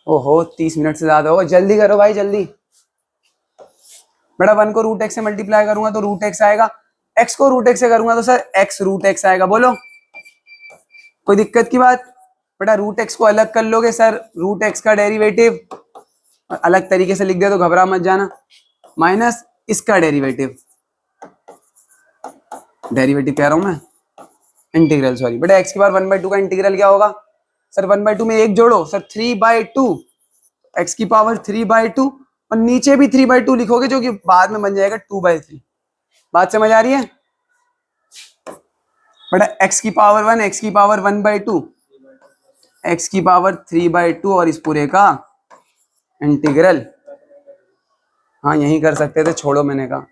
ओहो 30 मिनट से ज्यादा होगा, जल्दी करो भाई जल्दी। बेटा वन को रूट एक्स से मल्टीप्लाई करूंगा तो रूट एक्स आएगा, एक्स को रूट एक्स से करूंगा तो सर एक्स रूट एक्स आएगा। बोलो कोई दिक्कत की बात? बेटा रूट एक्स को अलग कर लोगे सर, रूट एक्स का डेरिवेटिव अलग तरीके से लिख दिया तो घबरा मत जाना, माइनस इसका डेरिवेटिव, डेरिवेटिव कह रहा हूं मैं इंटीग्रल सॉरी। बेटा एक्स की बार 1/2 का इंटीग्रल क्या होगा सर? 1/2 में एक जोड़ो सर 3/2, एक्स की पावर 3/2 और नीचे भी 3/2 लिखोगे जो कि बाद में बन जाएगा 2/3। बात समझ आ रही है? बेटा एक्स की पावर 1, एक्स की पावर 1/2, एक्स की पावर 3/2 और इस पूरे का इंटीग्रल। हाँ यही कर सकते थे, छोड़ो मैंने कहा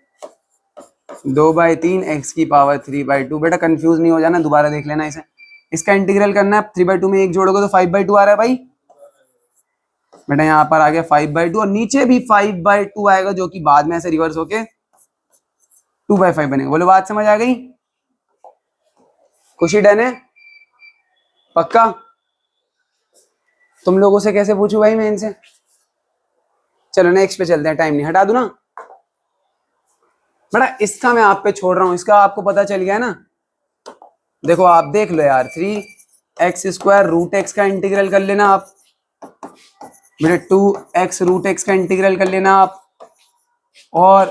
2/3 एक्स की पावर 3/2। बेटा कंफ्यूज नहीं हो जाना, दोबारा देख लेना इसे। इसका इंटीग्रल करना है, 3/2 में एक जोड़ोगे तो 5/2 आ रहा है भाई। बेटा यहाँ पर आ गया 5/2 और नीचे भी 5/2 आएगा जो कि बाद में ऐसे रिवर्स होके 2/5 बनेगा। बोलो बात समझ आ गई? खुशी डन है? पक्का? तुम लोगों से कैसे पूछूं भाई मैं इनसे? चलो नेक्स्ट पे चलते हैं, टाइम नहीं, हटा दूं ना। बेटा इसका मैं आप पे छोड़ रहा हूं, इसका आपको पता चल गया ना। देखो आप देख लो यार, 3x² रूट एक्स का इंटीग्रल कर लेना आप, मेरे 2x रूट एक्स का इंटीग्रल कर लेना आप, और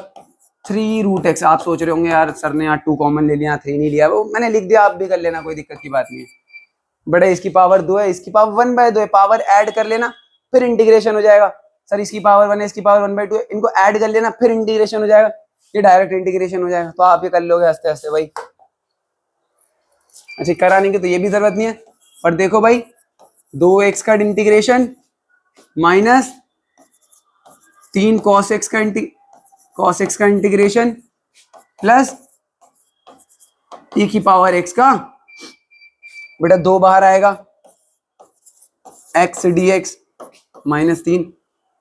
3 रूट एक्स। आप सोच रहे होंगे यार सर ने यहाँ 2 कॉमन ले लिया 3 नहीं लिया, वो मैंने लिख दिया, आप भी कर लेना, कोई दिक्कत की बात नहीं है। बड़े इसकी पावर 2 है, इसकी पावर 1/2 है, पावर ऐड कर लेना फिर इंटीग्रेशन हो जाएगा। सर इसकी पावर 1 है, इसकी पावर 1/2 है, इनको ऐड कर लेना फिर इंटीग्रेशन हो जाएगा, ये डायरेक्ट इंटीग्रेशन हो जाएगा। तो आप ये कर लोगे हंसते हंसते भाई। अच्छा कराने की तो ये भी जरूरत नहीं है। और देखो भाई 2x का इंटीग्रेशन माइनस 3 cos x का इंटीग्रेशन प्लस e की पावर x का, बेटा 2 बाहर आएगा, x dx माइनस 3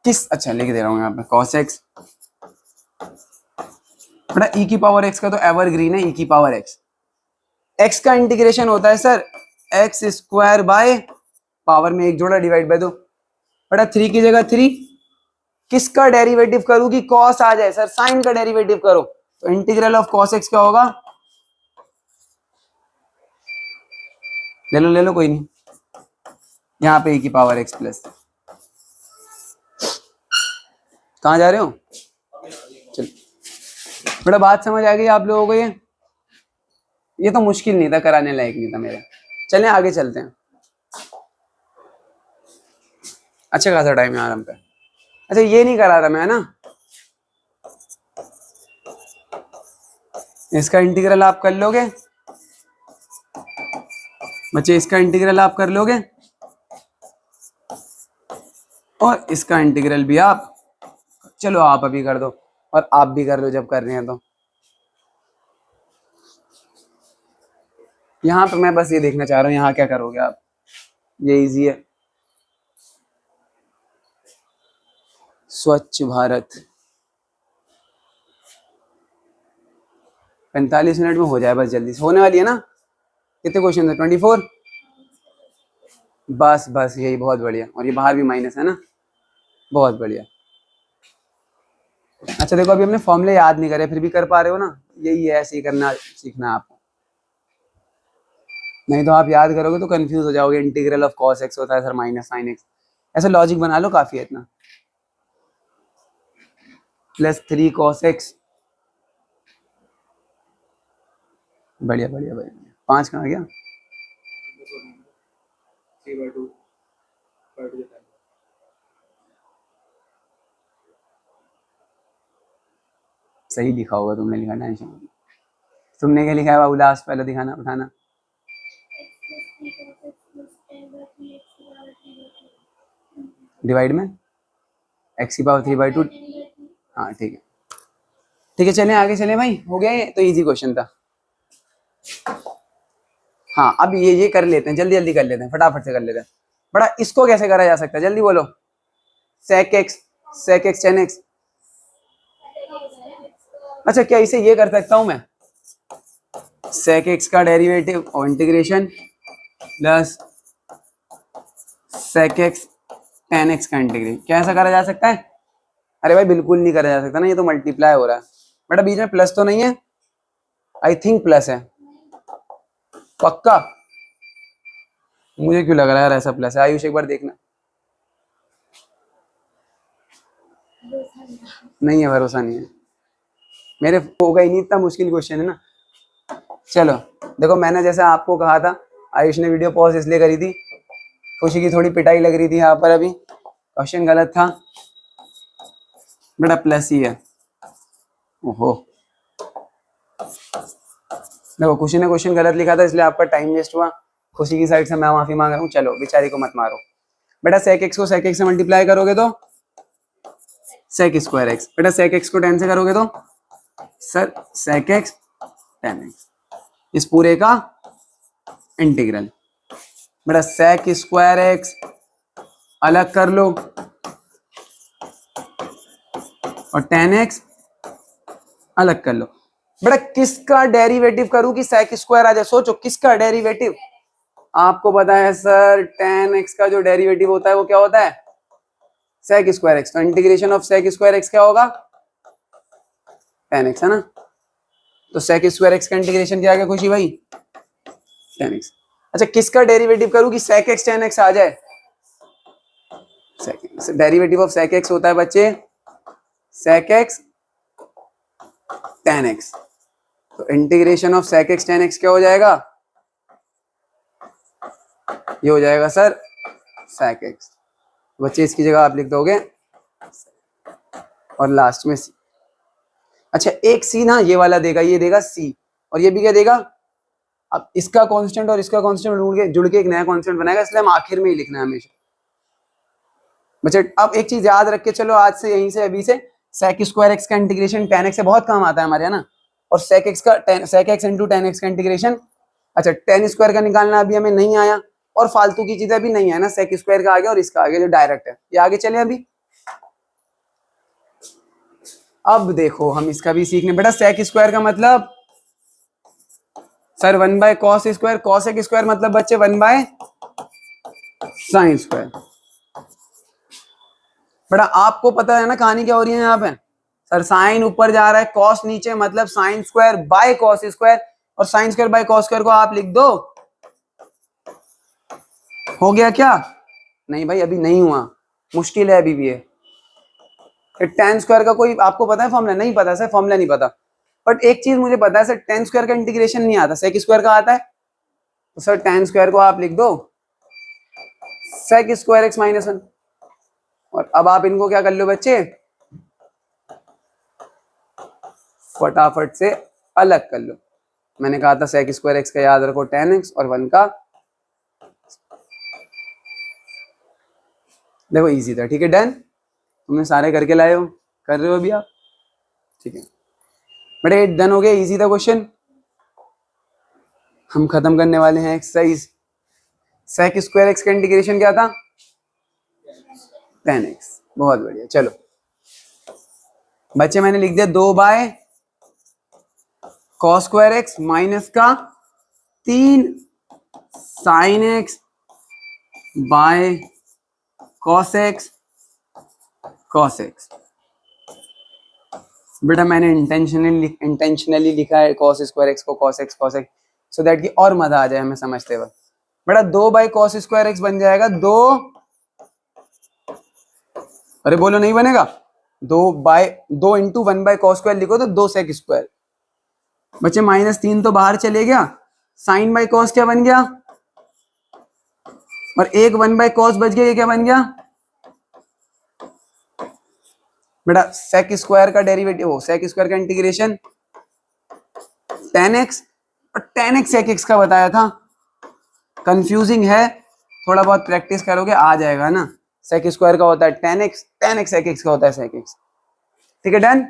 किस, अच्छा लिख दे रहा हूं यहाँ पे cos x। बेटा e की पावर x का तो एवरग्रीन है, e की पावर x। x का इंटीग्रेशन होता है सर x² बाय पावर में एक जोड़ा डिवाइड बाय 2। बेटा 3 की जगह 3, किसका डेरिवेटिव करूं कि cos आ जाए? सर साइन का डेरिवेटिव करो, तो इंटीग्रल ऑफ cos x क्या होगा? ले लो कोई नहीं, यहाँ पे e की पावर x प्लस। कहां जा रहे हो? चल बेटा बात समझ आ गई आप लोगों को? ये तो मुश्किल नहीं था, कराने लायक नहीं था मेरा। चलें आगे चलते हैं, अच्छा खासा टाइम है आराम पे। अच्छा ये नहीं करा रहा मैं ना, इसका इंटीग्रल आप कर लोगे बच्चे, इसका इंटीग्रल आप कर लोगे और इसका इंटीग्रल भी आप, चलो आप अभी कर दो और आप भी कर लो जब कर रहे हैं तो। यहाँ पे मैं बस ये देखना चाह रहा हूँ यहाँ क्या करोगे आप, ये इजी है। स्वच्छ भारत 45 मिनट में हो जाए बस, जल्दी से होने वाली है ना। कितने क्वेश्चन है? 24। बस बस यही बहुत बढ़िया, और ये बाहर भी माइनस है ना, बहुत बढ़िया। अच्छा देखो, अभी हमने फॉर्मूले याद नहीं करे, फिर भी कर पा रहे हो ना, यही है, ऐसे ही करना सीखना है आपको। नहीं तो आप याद करोगे तो कंफ्यूज हो जाओगे, इंटीग्रल ऑफ कॉस एक्स होता है सर माइनस साइन एक्स, ऐसा लॉजिक बना लो, काफी है इतना। प्लस 3 कॉस एक्स, बढ़िया बढ़िया बढ़िया। 5 कहाँ गया? सही लिखा होगा तुमने, लिखा टेंशन मत लो। तुमने क्या लिखा है बाबू? लास्ट पहले दिखाना, उठाना। डिवाइड में एक्स की पावर 3/2। हाँ ठीक है, ठीक है, चलें आगे चलें भाई, हो गया ये तो इजी क्वेश्चन था। हाँ अब ये कर लेते हैं, जल्दी जल्दी कर लेते हैं, फटाफट से कर लेते हैं। बड़ा इसको कैसे करा जा सकता है, जल्दी बोलो। Sec x, sec x tan x. अच्छा क्या इसे ये कर सकता हूं मैं, सेक एक्स का डेरिवेटिव और integration plus sec x tan x का इंटीग्रेशन, क्या ऐसा करा जा सकता है? अरे भाई बिल्कुल नहीं करा जा सकता ना, ये तो मल्टीप्लाई हो रहा है। बेटा बीच में प्लस तो नहीं है? आई थिंक प्लस है, पक्का? मुझे क्यों लग रहा है यार ऐसा प्लस है, आयुष एक बार देखना। नहीं है, भरोसा नहीं है मेरे, होगा ही नहीं, इतना मुश्किल क्वेश्चन है ना। चलो देखो, मैंने जैसा आपको कहा था, आयुष ने वीडियो पॉज इसलिए करी थी, खुशी की थोड़ी पिटाई लग रही थी यहाँ पर, अभी क्वेश्चन गलत था बेटा, प्लस ही है। ओहो देखो, खुशी ने क्वेश्चन गलत लिखा था इसलिए आपका टाइम वेस्ट हुआ, खुशी की साइड से मैं माफी मांग रहा हूँ। चलो बेचारी को मत मारो। बेटा सेक एक्स को सेक एक्स से मल्टीप्लाई करोगे तो सेक स्क्वायर एक्स, बेटा सेक एक्स को 10 से करोगे तो सर सेक एक्स 10x, इस पूरे का इंटीग्रल। बेटा सेक स्क्वायर एक्स अलग कर लो और 10x अलग कर लो। बेटा किसका डेरिवेटिव करूं कि सेक स्क्वायर आ जाए, सोचो किसका डेरिवेटिव। आपको पता है सर 10x का जो डेरिवेटिव होता है वो क्या होता है? सेक स्क्वायर एक्स, तो integration of sec square x क्या होगा? 10x है ना, तो सेक स्क्वायर एक्स का इंटीग्रेशन क्या आ गया खुशी भाई? 10x। अच्छा किसका डेरिवेटिव करूं कि सेक एक्स 10x आ जाए? डेरिवेटिव ऑफ सेक एक्स होता है बच्चे सेक एक्स 10x, तो integration of sec x 10x क्या हो जाएगा? ये हो जाएगा सर सेक एक्स। बच्चे इसकी जगह आप लिख दोगे और लास्ट में सी। अच्छा एक सी ना ये वाला देगा, ये देगा सी, और ये भी क्या देगा? अब इसका कांस्टेंट और इसका कांस्टेंट जुड़ के एक नया कांस्टेंट बनाएगा, इसलिए हम आखिर में ही लिखना है हमेशा। बच्चे अब एक चीज याद रख के चलो, आज से यहीं से अभी से, सेक स्क्वायर एक्स का इंटीग्रेशन 10x से बहुत काम आता है हमारे, है ना। और सेक एक्स का सेक एक्स इंटू 10x का इंटीग्रेशन, अच्छा 10 स्क्वायर का निकालना अभी हमें नहीं आया, और फालतू की चीजें भी नहीं है ना, सेक स्क्वायर का आ गया और इसका आ गया जो डायरेक्ट है, ये आगे चले अभी। अब देखो हम इसका भी सीखने, बेटा सेक स्क्वायर का मतलब sir 1 bye cos square, cosec square मतलब बच्चे 1 बाय साइन स्क्वायर। बेटा आपको पता है ना कहानी क्या हो रही है यहाँ पे, सर साइन ऊपर जा रहा है, कॉस नीचे, मतलब sine square by cos square, और sine square by cos square को आप लिख दो। हो गया क्या? नहीं भाई अभी नहीं हुआ, मुश्किल है अभी भी है। टेन स्क्वायर का कोई आपको पता है फॉर्मूला? नहीं पता सर, फॉर्मूला नहीं पता, बट एक चीज मुझे पता है सर, टेन स्क्वायर का इंटीग्रेशन नहीं आता, सेक स्क्वायर का आता है, तो सर टेन स्क्वायर को आप लिख दो सेक स्क्वायर एक्स माइनस 1। और अब आप इनको क्या कर लो बच्चे, फटाफट से अलग कर लो। मैंने कहा था सेक स्क्वायर एक्स का याद रखो 10x और 1 का, देखो इजी था, ठीक है डन। तुमने सारे करके लाए हो, कर रहे हो अभी आप, ठीक है बड़े डन हो गए, इजी था क्वेश्चन। हम खत्म करने वाले हैं एक्सरसाइज। सेक स्क्वायर एक्स का इंटीग्रेशन क्या था? 10x, बहुत बढ़िया। चलो बच्चे मैंने लिख दिया 2 bye cos square x minus का 3 sine x by cos x बेटा मैंने इंटेंशनली लिखा है cos स्क्वायर एक्स को cos x सो दैट कि और मजा आ जाए हमें समझते वक्त। बेटा 2/cos स्क्वायर एक्स बन जाएगा 2, अरे बोलो नहीं बनेगा, 2 इंटू 1/cos स्क्वायर लिखो तो 2 sec स्क्वायर। बच्चे -3 तो बाहर चले गया, साइन बाई कॉस क्या बन गया, और एक 1/cos बच गया, ये क्या बन गया बेटा sec स्क्वायर का डेरिवेटिव हो, sec स्क्वायर का इंटीग्रेशन tan x, और tan x sec x का बताया था। कंफ्यूजिंग है, थोड़ा बहुत प्रैक्टिस करोगे आ जाएगा ना। sec स्क्वायर का होता है tan x sec x का होता है sec x। ठीक है डन,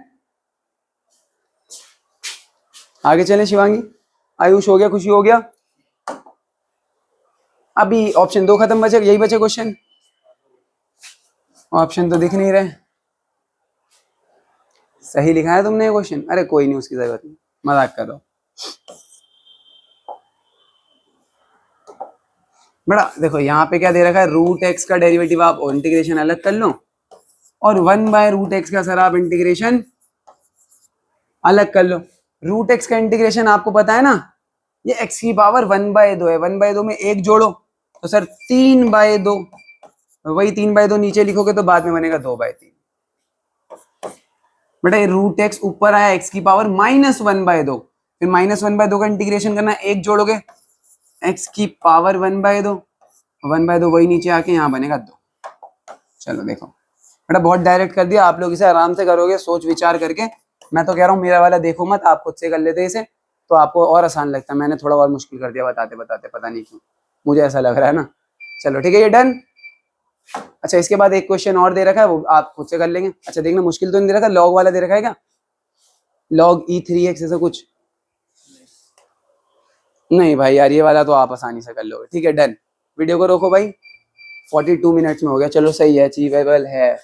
आगे चलें शिवांगी। आयुष हो गया, खुशी हो गया। अभी ऑप्शन 2 खत्म बचे, यही बचे क्वेश्चन, ऑप्शन तो दिख नहीं रहे। सही लिखा है तुमने क्वेश्चन, अरे कोई नहीं उसकी जरूरत नहीं, मजाक कर रहा हूं। बड़ा देखो यहाँ पे क्या दे रखा है, रूट एक्स का डेरिवेटिव आप इंटीग्रेशन अलग कर लो, और 1/√x का सर आप इंटीग्रेशन अलग कर लो। रूट एक्स का इंटीग्रेशन आपको पता है ना, ये x की पावर 1/2 है, 1/2 में एक जोड़ो तो सर 3/2, वही 3/2 नीचे लिखोगे तो बाद में बनेगा 2/3। बेटा ये रूट एक्स ऊपर आया x की पावर -1/2, फिर -1/2 का इंटीग्रेशन करना, एक जोड़ोगे x की पावर 1/2, 1/2 वही नीचे आके यहाँ बनेगा 2। चलो देखो बेटा बहुत डायरेक्ट कर दिया, आप लोग इसे आराम से करोगे सोच विचार करके। मैं तो कह रहा हूँ मेरा वाला देखो मत, आप खुद से कर लेते इसे तो आपको और आसान लगता है। मैंने थोड़ा और मुश्किल कर दिया बताते बताते, पता नहीं क्यों, मुझे ऐसा लग रहा है ना। चलो ठीक है, ये डन। अच्छा इसके बाद एक क्वेश्चन और दे रखा है, वो आप खुद से कर लेंगे। अच्छा देखना मुश्किल तो नहीं दे रखा, लॉग वाला दे रखा है क्या, log e3x ऐसा कुछ नहीं भाई यार, ये वाला तो आप आसानी से कर लोगे। ठीक है डन, वीडियो को रोको भाई, 42 मिनट्स में हो गया। चलो सही है, अचीवेबल है।